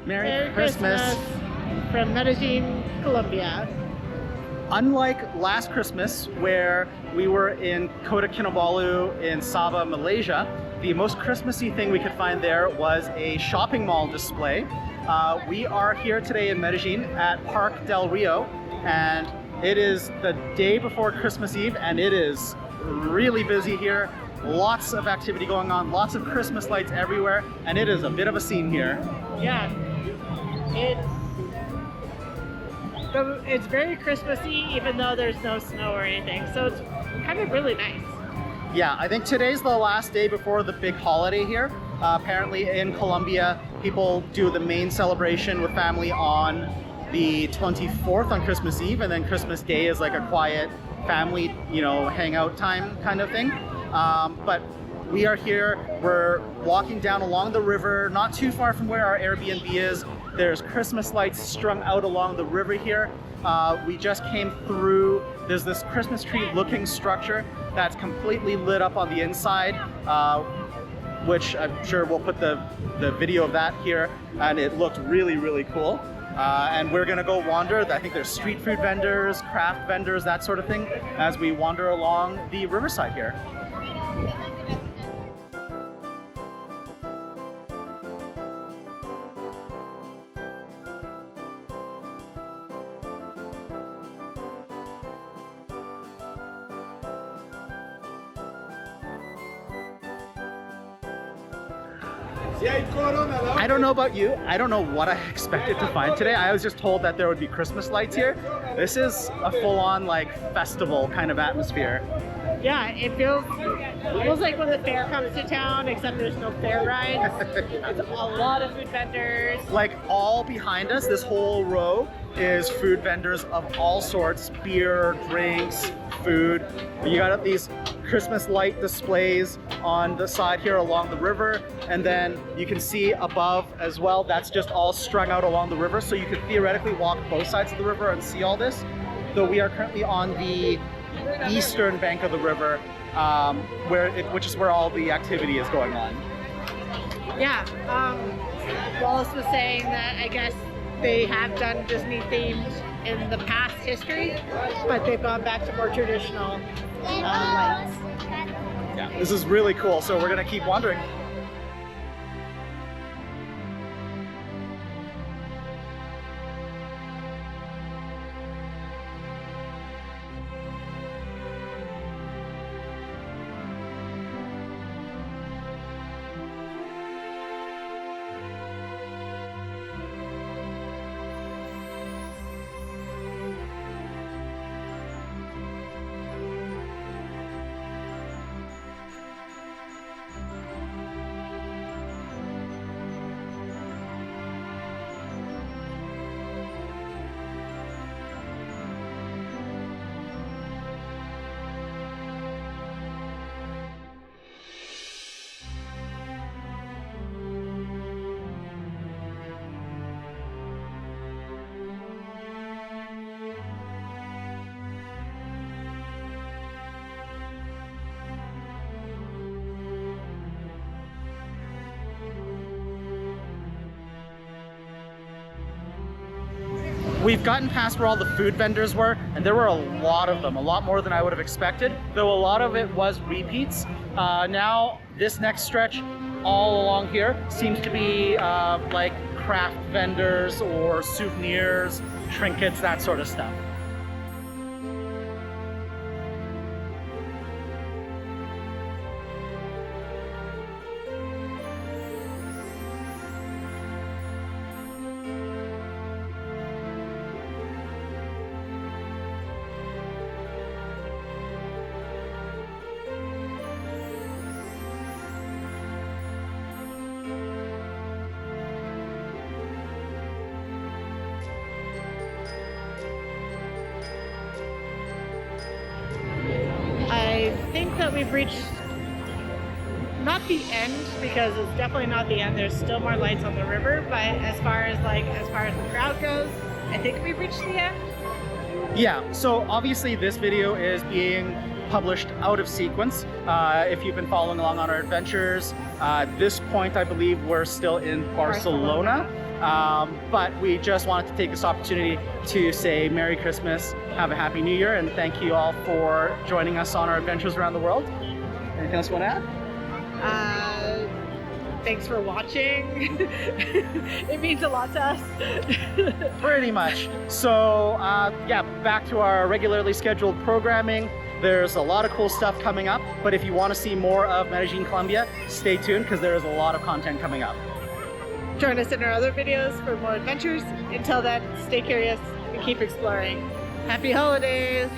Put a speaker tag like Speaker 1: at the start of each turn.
Speaker 1: Merry Christmas
Speaker 2: from Medellín, Colombia.
Speaker 1: Unlike last Christmas, where we were in Kota Kinabalu in Sabah, Malaysia, the most Christmassy thing we could find there was a shopping mall display. We are here today in Medellín at Parque del Rio, and it is the day before Christmas Eve, and it is really busy here. Lots of activity going on, lots of Christmas lights everywhere, and it is a bit of a scene here.
Speaker 2: Yeah, it's very Christmassy, even though there's no snow or anything, so it's kind of really nice.
Speaker 1: Yeah, I think today's the last day before the big holiday here. Apparently in Colombia, people do the main celebration with family on the 24th on Christmas Eve, and then Christmas Day is like a quiet family, hangout time kind of thing. But we are here, we're walking down along the river, not too far from where our Airbnb is. There's Christmas lights strung out along the river here. We just came through, there's this Christmas tree looking structure that's completely lit up on the inside, which I'm sure we'll put the video of that here, and it looked really, really cool. And we're gonna go wander. I think there's street food vendors, craft vendors, that sort of thing, as we wander along the riverside here. I don't know about you, I don't know what I expected to find today. I was just told that there would be Christmas lights here. This is a full-on festival kind of atmosphere.
Speaker 2: Yeah, it feels like when the fair comes to town, except there's no fair rides. It's a lot of food vendors.
Speaker 1: Like all behind us, this whole row is food vendors of all sorts, beer, drinks, food. You got these Christmas light displays on the side here along the river, and then you can see above as well, that's just all strung out along the river, so you could theoretically walk both sides of the river and see all this. Though we are currently on the eastern bank of the river, which is where all the activity is going on.
Speaker 2: Yeah, Wallace was saying that I guess they have done Disney themed in the past history, but they've gone back to more traditional lights.
Speaker 1: Yeah, this is really cool, so we're gonna keep wandering. We've gotten past where all the food vendors were, and there were a lot of them, a lot more than I would have expected, though a lot of it was repeats. Now, this next stretch all along here seems to be like craft vendors or souvenirs, trinkets, that sort of stuff.
Speaker 2: I think that we've reached not the end, because it's definitely not the end. There's still more lights on the river, but as far as the crowd goes, I think we've reached the end.
Speaker 1: Yeah, so obviously this video is being published out of sequence. If you've been following along on our adventures, at this point I believe we're still in Barcelona. But we just wanted to take this opportunity to say Merry Christmas, have a Happy New Year, and thank you all for joining us on our adventures around the world. Anything else you want to add?
Speaker 2: Thanks for watching. It means a lot to us.
Speaker 1: Pretty much. So yeah, back to our regularly scheduled programming. There's a lot of cool stuff coming up, but if you want to see more of Medellín Colombia, stay tuned because there is a lot of content coming up.
Speaker 2: Join us in our other videos for more adventures. Until then, stay curious and keep exploring. Happy holidays!